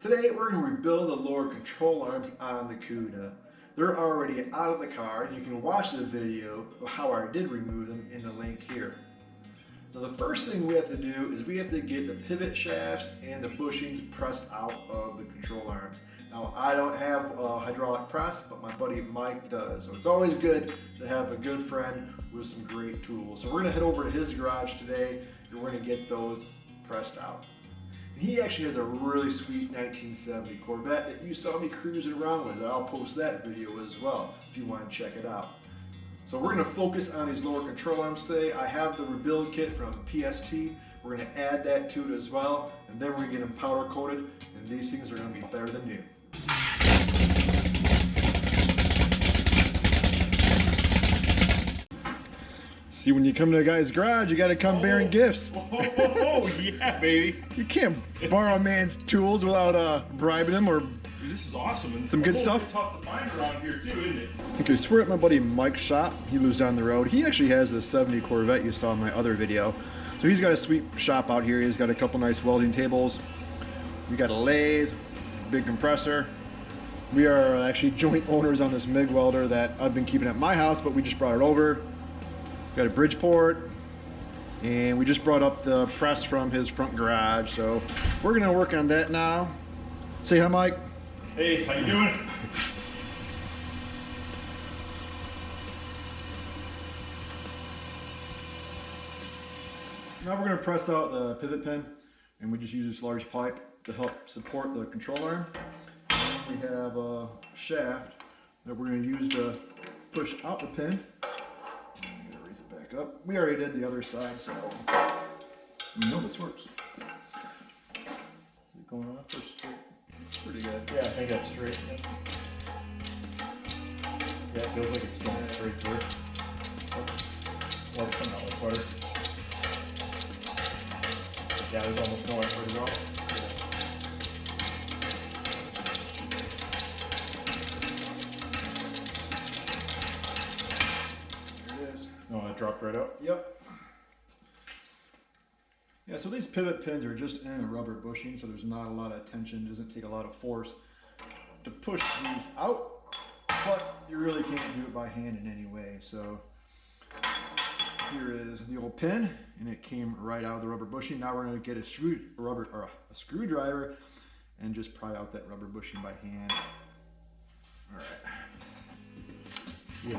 Today we're going to rebuild the lower control arms on the CUDA. They're already out of the car and you can watch the video of how I did remove them in the link here. Now the first thing we have to do is we have to get the pivot shafts and the bushings pressed out of the control arms. Now I don't have a hydraulic press, but my buddy Mike does. So it's always good to have a good friend with some great tools. So we're going to head over to his garage today and we're going to get those pressed out. He actually has a really sweet 1970 Corvette that you saw me cruising around with. I'll post that video as well if you want to check it out. So we're going to focus on these lower control arms today. I have the rebuild kit from PST. We're going to add that to it as well, and then we're going to get them powder coated, and these things are going to be better than new. See, when you come to a guy's garage, you got to come bearing gifts. Oh, yeah, baby. You can't borrow a man's tools without bribing him or. Dude, this is awesome. And some good stuff. It's tough to find around here too, isn't it? Okay, so we're at my buddy Mike's shop. He lives down the road. He actually has the 70 Corvette you saw in my other video. So he's got a sweet shop out here. He's got a couple nice welding tables. We got a lathe, big compressor. We are actually joint owners on this MIG welder that I've been keeping at my house, but we just brought it over. Got a Bridgeport, and we just brought up the press from his front garage. So we're gonna work on that now. Say hi, Mike. Hey, how you doing? Now we're going to press out the pivot pin, and we just use this large pipe to help support the control arm. We have a shaft that we're going to use to push out the pin. I'm going to raise it back up. We already did the other side, so we know this works. Is it going off or straight? It's pretty good. Yeah, I think that's straight. Yeah, it feels like it's going straight through. Well, it's coming out like butter. Yeah, there's almost nowhere for it to go. There it is. No, it dropped right out. Yep. Yeah, so these pivot pins are just in a rubber bushing, so there's not a lot of tension. It doesn't take a lot of force to push these out, but you really can't do it by hand in any way. So here is the old pin, and it came right out of the rubber bushing. Now we're going to get a screwdriver and just pry out that rubber bushing by hand. All right. Yeah.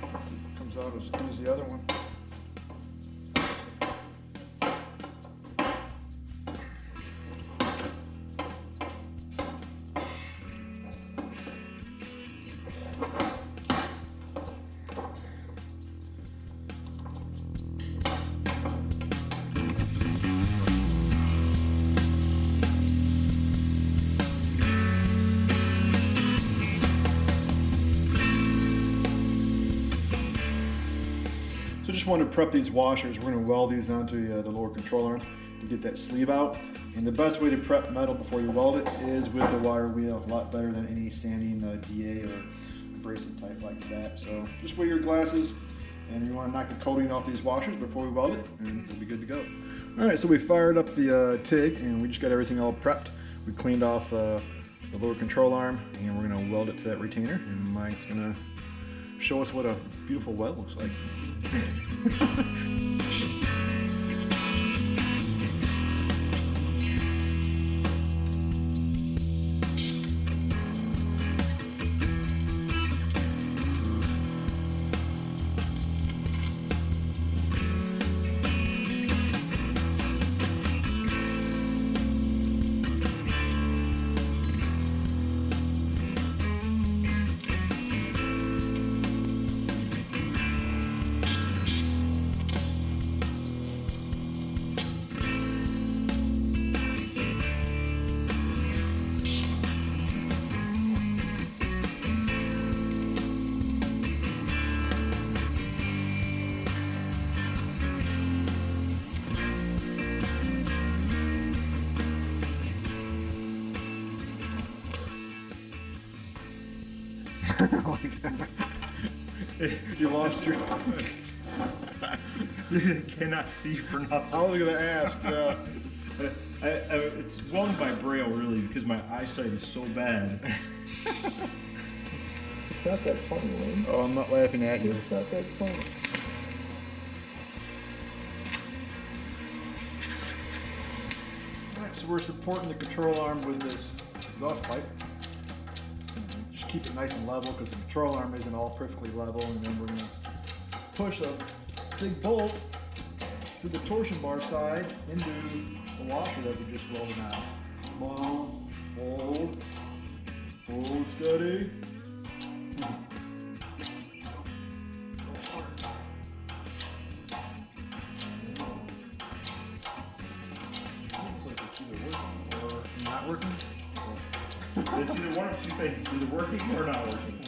It comes out as good as the other one. So just want to prep these washers. We're going to weld these onto the lower control arm to get that sleeve out. And the best way to prep metal before you weld it is with the wire wheel. A lot better than any sanding DA or abrasive type like that. So just wear your glasses, and you want to knock the coating off these washers before we weld it, and it'll be good to go. All right, so we fired up the TIG, and we just got everything all prepped. We cleaned off the lower control arm, and we're going to weld it to that retainer. And Mike's going to show us what a beautiful weld looks like. Like that. You lost your. You cannot see for nothing. I was gonna ask. It's welding by braille really because my eyesight is so bad. It's not that funny, Wayne. Oh, I'm not laughing at you. It's not that funny. Alright, so we're supporting the control arm with this exhaust pipe. Just keep it nice and level because the control arm isn't all perfectly level, and then we're going to push a big bolt through the torsion bar side into the washer that we just welded out. Come on, hold steady. Seems like it's either working or Not working? it's either one of two things, it's either working or not working.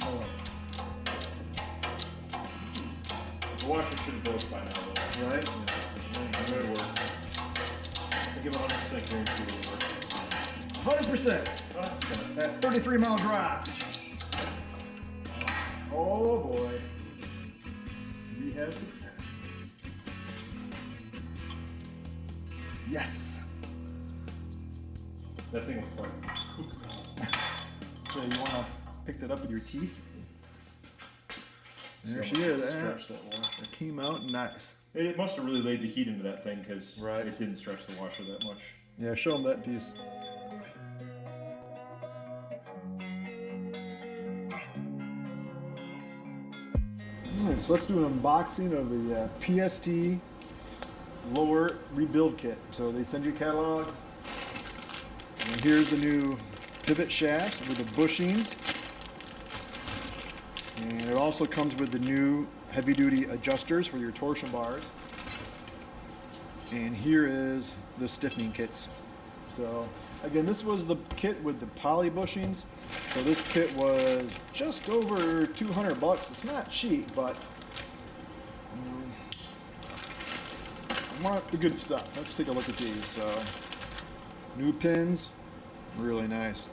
The washer should have broke by now though. Right? It would work. I give 100% guarantee it will work. 100%. 100%. At 33-mile drive. Oh boy. We have success. Yes. That thing will fart. So you want to pick that up with your teeth? There So she is. Stretch that washer. It came out nice. It must have really laid the heat into that thing because Right. it didn't stretch the washer that much. Yeah, show them that piece. Alright, so let's do an unboxing of the PST lower rebuild kit. So they send you a catalog, and here's the new pivot shaft with the bushings, and it also comes with the new heavy duty adjusters for your torsion bars, and here is the stiffening kits. So again, this was the kit with the poly bushings. So this kit was just over 200 bucks. It's not cheap, but I want the good stuff. Let's take a look at these. So new pins, really nice.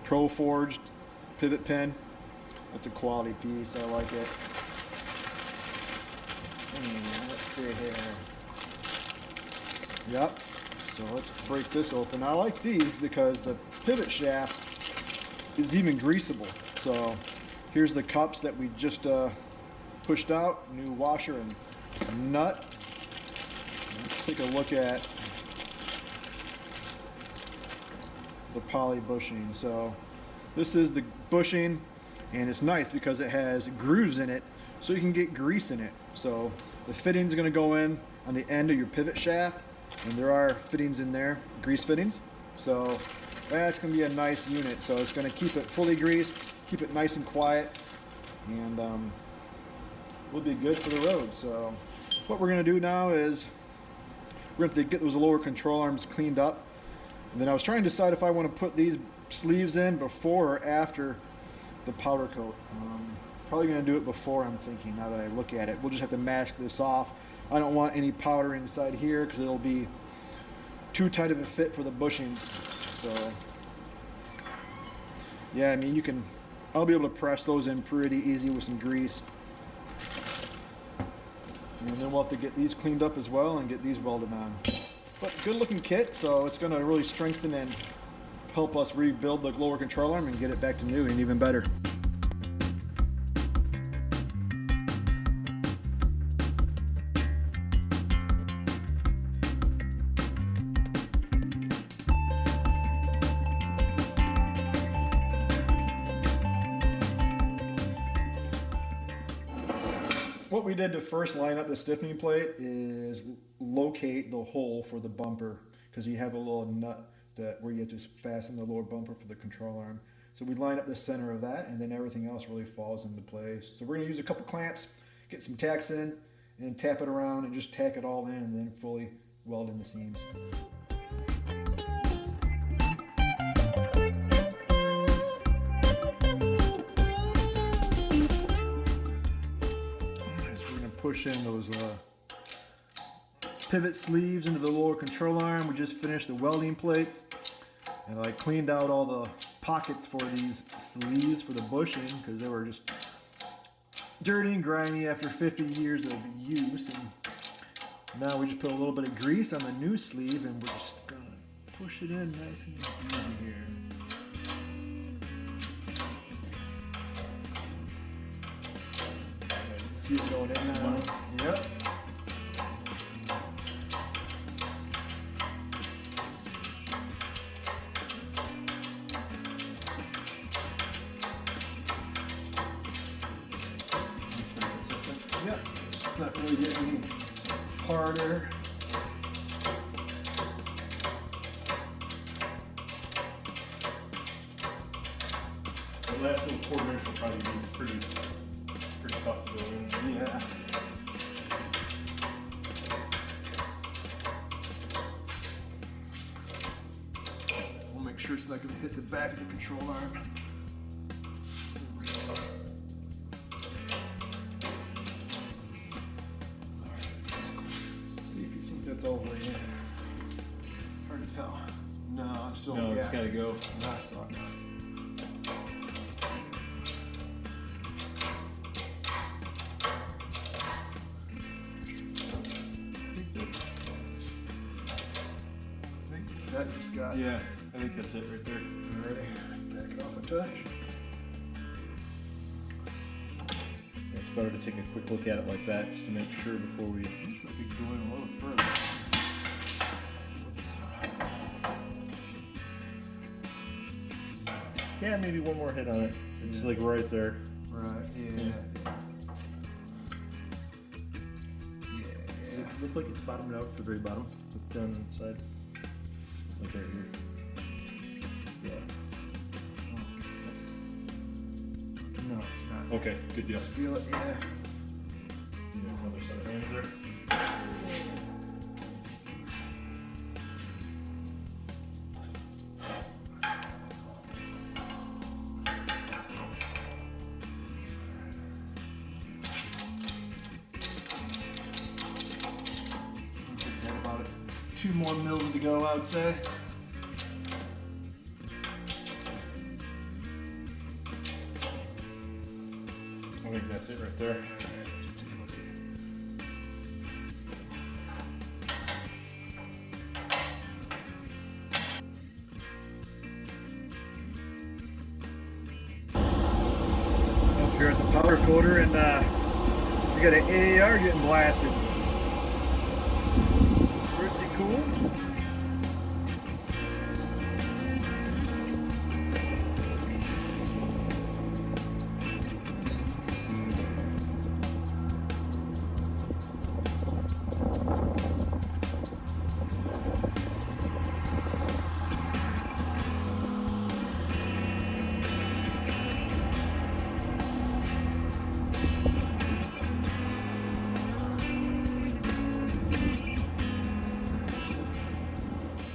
Pro forged pivot pin. That's a quality piece. I like it. Let's see here. Yep. So let's break this open. I like these because the pivot shaft is even greasable. So here's the cups that we just pushed out, new washer and nut. Let's take a look at the poly bushing. So this is the bushing, and it's nice because it has grooves in it so you can get grease in it. So the fitting is going to go in on the end of your pivot shaft, and there are fittings in there, grease fittings. So that's going to be a nice unit. So it's going to keep it fully greased, keep it nice and quiet, and will be good for the road. So what we're going to do now is we're going to get those lower control arms cleaned up. And then I was trying to decide if I want to put these sleeves in before or after the powder coat. Probably going to do it before, I'm thinking, now that I look at it. We'll just have to mask this off. I don't want any powder inside here because it'll be too tight of a fit for the bushings. So yeah, I mean, I'll be able to press those in pretty easy with some grease. And then we'll have to get these cleaned up as well and get these welded on. But good looking kit, so it's going to really strengthen and help us rebuild the lower control arm and get it back to new and even better. What we did to first line up the stiffening plate is locate the hole for the bumper, because you have a little nut where you have to fasten the lower bumper for the control arm. So we line up the center of that, and then everything else really falls into place. So we're going to use a couple clamps, get some tacks in, and tap it around and just tack it all in, and then fully weld in the seams. Push in those pivot sleeves into the lower control arm. We just finished the welding plates, and I cleaned out all the pockets for these sleeves for the bushing because they were just dirty and grimy after 50 years of use. And now we just put a little bit of grease on the new sleeve, and we're just gonna push it in nice and easy here. Alright, you can see it going in now. Yep. Yep, it's not really getting any harder. The last little quarter inch will probably be pretty tough to go in. Yeah. We'll make sure it's not going to hit the back of the control arm. That's all the way in. Hard to tell. No, it's still. No, yeah. it's gotta go. No, I saw it. I think that just got. Yeah, I think that's it right there. Alrighty, back it off a touch. It's better to take a quick look at it like that just to make sure before we. Looks like we can go in a little further. Yeah, maybe one more hit on it. It's like right there. Right. Yeah. Does it look like it's bottomed out at the very bottom? Look down inside. Like right here. Yeah. No, it's not. Okay, good deal. Feel it? Yeah. Another set of hands there. About 2 more mils to go, I would say. I think that's it right there. Up here at the powder coater, and we got an AAR getting blasted. Pretty cool.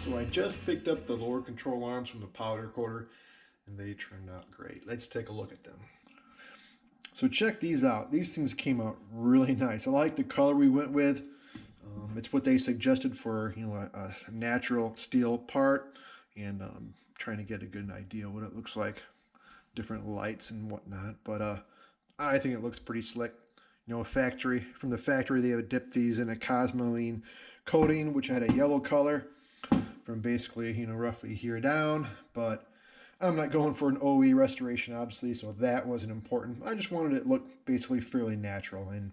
So I just picked up the lower control arms from the powder coater, and they turned out great. Let's take a look at them. So check these out. These things came out really nice. I like the color we went with. It's what they suggested for, you know, a natural steel part, and trying to get a good idea what it looks like, different lights and whatnot. But I think it looks pretty slick. You know, from the factory, they have dipped these in a cosmoline coating, which had a yellow color from basically, you know, roughly here down. But I'm not going for an OE restoration, obviously, so that wasn't important. I just wanted it to look basically fairly natural, and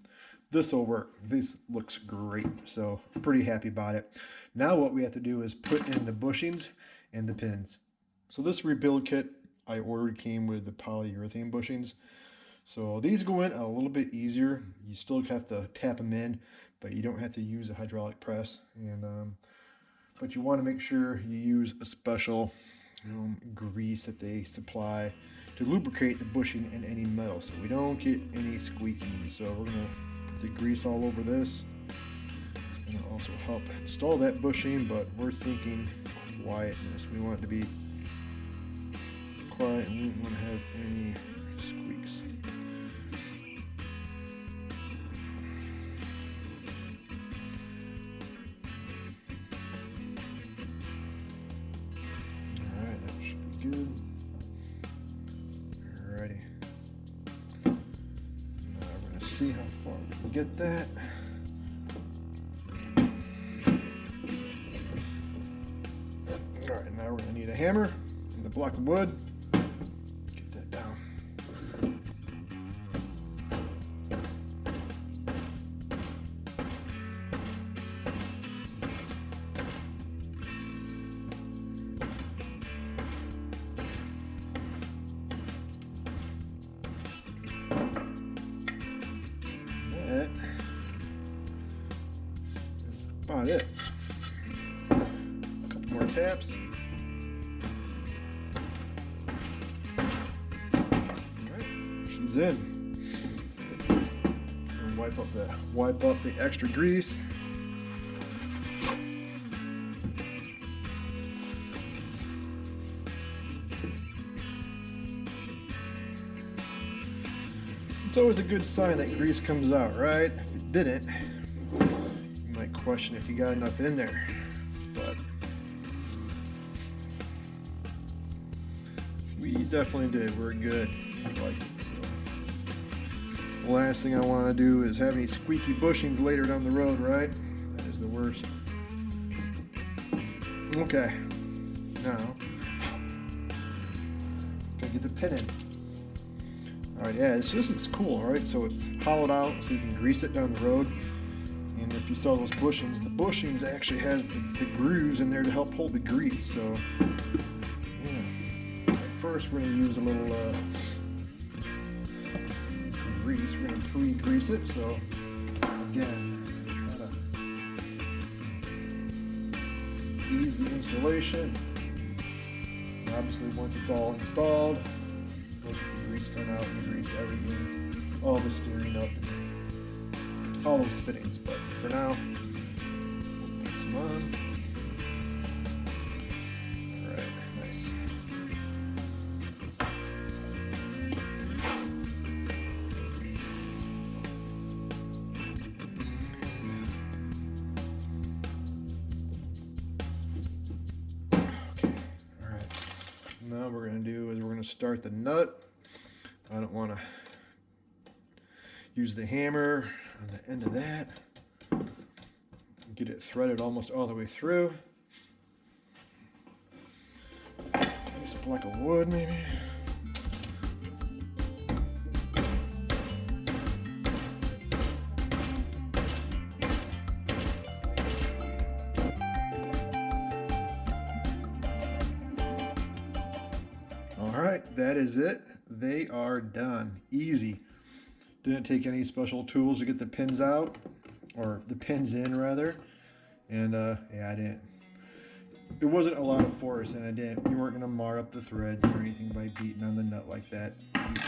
this will work. This looks great, so pretty happy about it. Now what we have to do is put in the bushings and the pins. So this rebuild kit I ordered came with the polyurethane bushings. So these go in a little bit easier. You still have to tap them in, but you don't have to use a hydraulic press. And but you want to make sure you use a special grease that they supply to lubricate the bushing and any metal, so we don't get any squeaking. So we're gonna put the grease all over this. It's gonna also help install that bushing, but we're thinking quietness. We want it to be quiet, and we don't want to have any squeaks. Alright, that should be good. Alrighty. Now we're gonna see how far we can get that. All right, now we're gonna need a hammer and a block of wood. Get that down. That is about it. A couple more taps. She's in. And wipe up the extra grease. It's always a good sign that grease comes out, right? If it didn't, you might question if you got enough in there. But we definitely did. We're good. I like it. The last thing I want to do is have any squeaky bushings later down the road, right? That is the worst. Okay, now gotta get the pin in. All right, yeah, this is cool. All right, so it's hollowed out, so you can grease it down the road. And if you saw those bushings, the bushings actually has the grooves in there to help hold the grease. So, yeah. First, we're gonna use a little. Grease. We're going to pre-grease it, so again, try to ease the installation. And obviously, once it's all installed, let the grease come out and grease everything, all the steering up, and all those fittings. But for now, we'll put some on. All right, nice. Now what we're going to do is we're going to start the nut. I don't want to use the hammer on the end of that. Get it threaded almost all the way through. Use a block of wood maybe. Alright, that is it. They are done. Easy. Didn't take any special tools to get the pins out, or the pins in rather. And yeah, I didn't. It wasn't a lot of force, and you weren't gonna mar up the threads or anything by beating on the nut like that.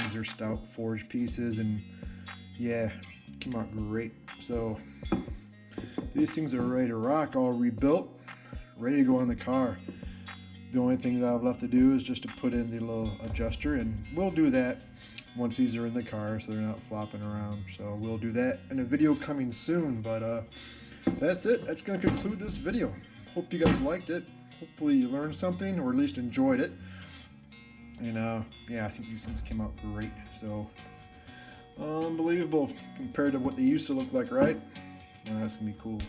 These are stout forged pieces, and yeah, came out great. So these things are ready to rock, all rebuilt, ready to go in the car. The only thing that I've left to do is just to put in the little adjuster, and we'll do that once these are in the car so they're not flopping around. So we'll do that in a video coming soon, but that's it. That's going to conclude this video. Hope you guys liked it. Hopefully you learned something, or at least enjoyed it. And yeah, I think these things came out great. So unbelievable compared to what they used to look like, right? That's going to be cool.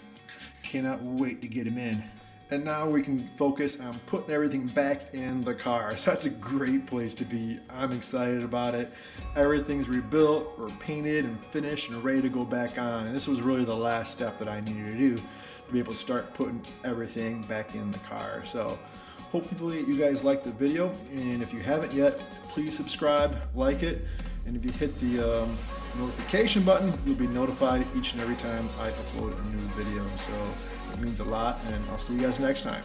Cannot wait to get them in. And now we can focus on putting everything back in the car. So that's a great place to be. I'm excited about it. Everything's rebuilt, we're painted and finished and ready to go back on. And this was really the last step that I needed to do to be able to start putting everything back in the car. So hopefully you guys liked the video. And if you haven't yet, please subscribe, like it. And if you hit the notification button, you'll be notified each and every time I upload a new video. So it means a lot, and I'll see you guys next time.